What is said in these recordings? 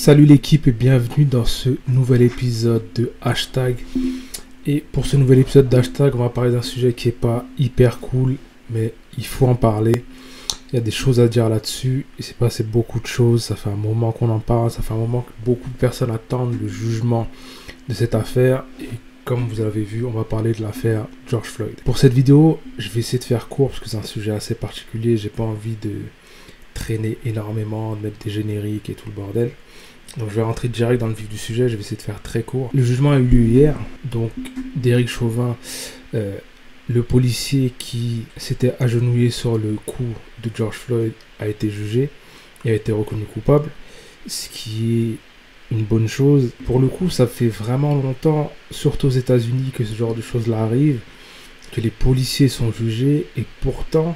Salut l'équipe et bienvenue dans ce nouvel épisode de Hashtag. Et pour ce nouvel épisode d'Hashtag, on va parler d'un sujet qui est pas hyper cool, mais il faut en parler. Il y a des choses à dire là-dessus. Il s'est passé beaucoup de choses. Ça fait un moment qu'on en parle. Ça fait un moment que beaucoup de personnes attendent le jugement de cette affaire. Et comme vous avez vu, on va parler de l'affaire George Floyd. Pour cette vidéo, je vais essayer de faire court parce que c'est un sujet assez particulier. J'ai pas envie de traîner énormément, de mettre des génériques et tout le bordel. Donc je vais rentrer direct dans le vif du sujet, je vais essayer de faire très court. Le jugement a eu lieu hier, donc Derek Chauvin, le policier qui s'était agenouillé sur le cou de George Floyd, a été jugé et a été reconnu coupable, ce qui est une bonne chose. Pour le coup, ça fait vraiment longtemps, surtout aux États-Unis, que ce genre de choses-là arrive, que les policiers sont jugés et pourtant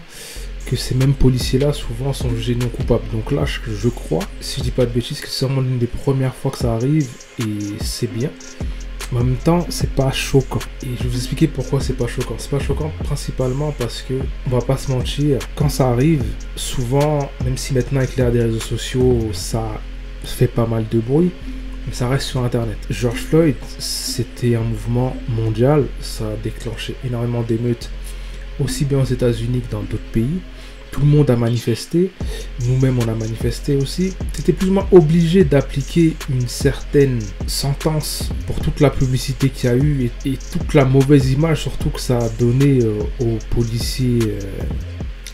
que ces mêmes policiers-là, souvent, sont jugés non coupables. Donc là, je crois, si je dis pas de bêtises, que c'est vraiment l'une des premières fois que ça arrive, et c'est bien. Mais en même temps, c'est pas choquant. Et je vais vous expliquer pourquoi c'est pas choquant. C'est pas choquant principalement parce que, on va pas se mentir, quand ça arrive, souvent, même si maintenant avec l'ère des réseaux sociaux, ça fait pas mal de bruit, mais ça reste sur Internet. George Floyd, c'était un mouvement mondial, ça a déclenché énormément d'émeutes, aussi bien aux États-Unis que dans d'autres pays. Tout le monde a manifesté, nous-mêmes on a manifesté aussi. C'était plus ou moins obligé d'appliquer une certaine sentence pour toute la publicité qu'il y a eu et toute la mauvaise image surtout que ça a donné aux policiers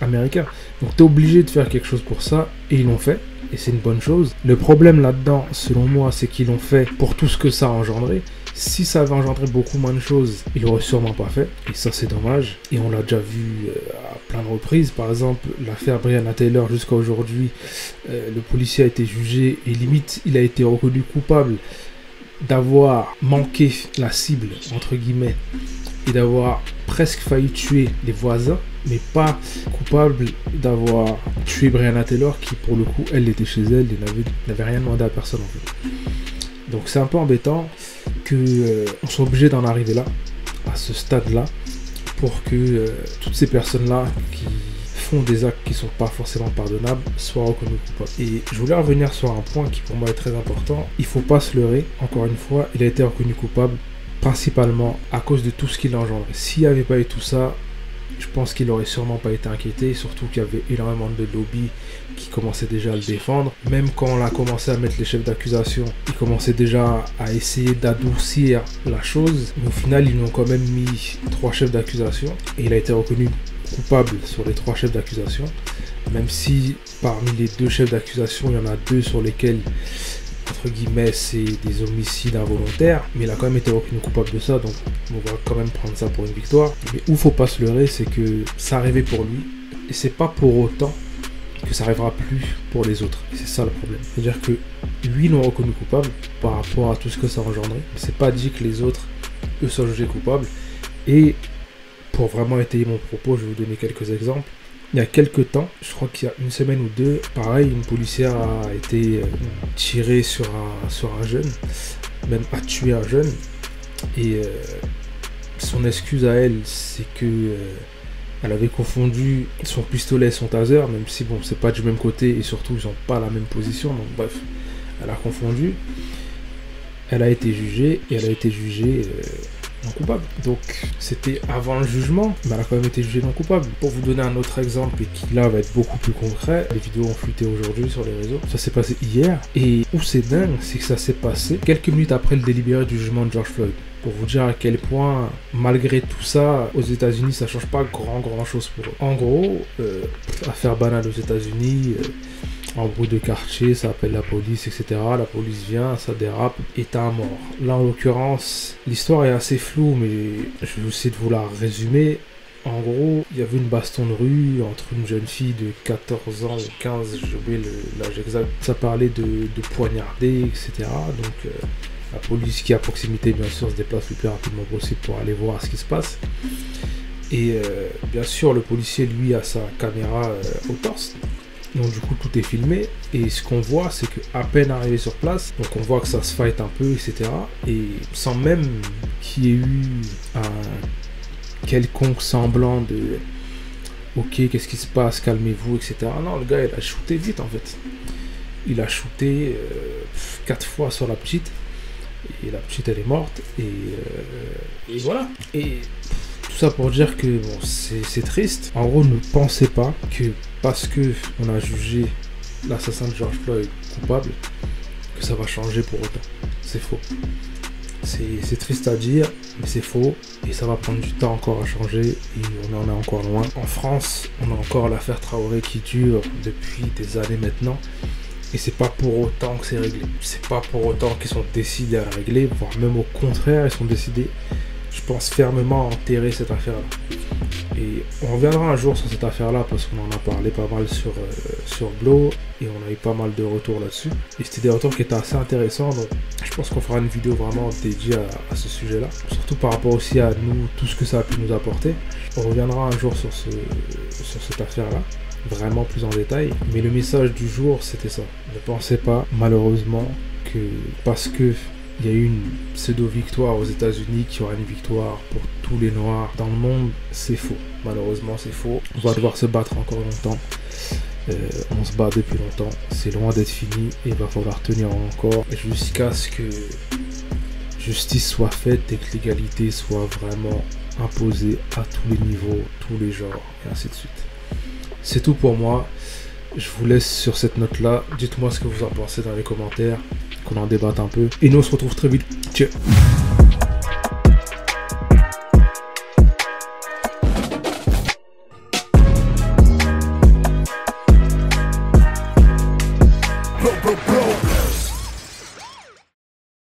américains. Donc tu es obligé de faire quelque chose pour ça et ils l'ont fait et c'est une bonne chose. Le problème là-dedans, selon moi, c'est qu'ils l'ont fait pour tout ce que ça a engendré. Si ça avait engendré beaucoup moins de choses, il l'aurait sûrement pas fait. Et ça, c'est dommage. Et on l'a déjà vu à plein de reprises. Par exemple, l'affaire Breonna Taylor, jusqu'à aujourd'hui, le policier a été jugé et limite, il a été reconnu coupable d'avoir manqué la cible, entre guillemets, et d'avoir presque failli tuer les voisins, mais pas coupable d'avoir tué Breonna Taylor, qui pour le coup, elle était chez elle et n'avait rien demandé à personne en fait. Donc c'est un peu embêtant qu'on soit obligé d'en arriver là, à ce stade-là, pour que toutes ces personnes-là qui font des actes qui ne sont pas forcément pardonnables soient reconnues coupables. Et je voulais revenir sur un point qui pour moi est très important. Il ne faut pas se leurrer, encore une fois, il a été reconnu coupable principalement à cause de tout ce qu'il a engendré. S'il n'y avait pas eu tout ça, je pense qu'il n'aurait sûrement pas été inquiété, surtout qu'il y avait énormément de lobbies qui commençaient déjà à le défendre. Même quand on a commencé à mettre les chefs d'accusation, ils commençaient déjà à essayer d'adoucir la chose. Mais au final, ils lui ont quand même mis 3 chefs d'accusation et il a été reconnu coupable sur les 3 chefs d'accusation. Même si parmi les 2 chefs d'accusation, il y en a 2 sur lesquels, entre guillemets, c'est des homicides involontaires, mais il a quand même été reconnu coupable de ça, donc on va quand même prendre ça pour une victoire. Mais où faut pas se leurrer, c'est que ça arrivait pour lui, et c'est pas pour autant que ça arrivera plus pour les autres. Et c'est ça le problème. C'est-à-dire que lui, ils l'ont reconnu coupable par rapport à tout ce que ça a engendré. C'est pas dit que les autres, eux, soient jugés coupables. Et pour vraiment étayer mon propos, je vais vous donner quelques exemples. Il y a quelques temps, je crois qu'il y a une semaine ou deux, pareil, une policière a été tirée sur un jeune, même a tué un jeune. Et son excuse à elle, c'est que elle avait confondu son pistolet et son taser, même si bon, c'est pas du même côté et surtout ils n'ont pas la même position. Donc bref, elle a confondu. Elle a été jugée et elle a été jugée non coupable. Donc c'était avant le jugement, mais elle a quand même été jugée non coupable. Pour vous donner un autre exemple et qui là va être beaucoup plus concret, les vidéos ont fuité aujourd'hui sur les réseaux, ça s'est passé hier et où c'est dingue, c'est que ça s'est passé quelques minutes après le délibéré du jugement de George Floyd. Pour vous dire à quel point, malgré tout ça, aux États-Unis, ça change pas grand chose pour eux. En gros, affaire banale aux États-Unis, embrouille de quartier, ça appelle la police, etc. La police vient, ça dérape, et t'as un mort. Là, en l'occurrence, l'histoire est assez floue, mais je vais essayer de vous la résumer. En gros, il y avait une baston de rue entre une jeune fille de 14 ans ou 15, j'ai oublié l'âge exact. Ça parlait de poignarder, etc. Donc, la police qui est à proximité, bien sûr, se déplace le plus rapidement possible pour aller voir ce qui se passe. Et bien sûr, le policier, lui, a sa caméra au torse. Donc du coup, tout est filmé. Et ce qu'on voit, c'est qu'à peine arrivé sur place, donc on voit que ça se fight un peu, etc. Et sans même qu'il y ait eu un quelconque semblant de « Ok, qu'est-ce qui se passe? Calmez-vous, etc. » Non, le gars, il a shooté vite, en fait. il a shooté 4 fois sur la petite. Et la petite, elle est morte. Et voilà. Et tout ça pour dire que bon, c'est triste. En gros, ne pensez pas que parce que on a jugé l'assassin de George Floyd coupable, que ça va changer pour autant. C'est faux. C'est triste à dire, mais c'est faux. Et ça va prendre du temps encore à changer. Et on en est encore loin. En France, on a encore l'affaire Traoré qui dure depuis des années maintenant. Et c'est pas pour autant que c'est réglé. C'est pas pour autant qu'ils sont décidés à régler, voire même au contraire, ils sont décidés, je pense, fermement à enterrer cette affaire-là. Et on reviendra un jour sur cette affaire-là parce qu'on en a parlé pas mal sur Blow et on a eu pas mal de retours là-dessus. Et c'était des retours qui étaient assez intéressants, donc je pense qu'on fera une vidéo vraiment dédiée à ce sujet-là. Surtout par rapport aussi à nous, tout ce que ça a pu nous apporter. On reviendra un jour sur cette affaire-là, vraiment plus en détail. Mais le message du jour, c'était ça. Ne pensez pas, malheureusement, que parce que il y a eu une pseudo-victoire aux États-Unis, qu'il y aura une victoire pour tous les Noirs dans le monde, c'est faux. Malheureusement, c'est faux. On va devoir se battre encore longtemps. On se bat depuis longtemps. C'est loin d'être fini et il va falloir tenir encore jusqu'à ce que justice soit faite et que l'égalité soit vraiment imposée à tous les niveaux, tous les genres et ainsi de suite. C'est tout pour moi. Je vous laisse sur cette note-là. Dites-moi ce que vous en pensez dans les commentaires, qu'on en débatte un peu. Et nous, on se retrouve très vite. Ciao.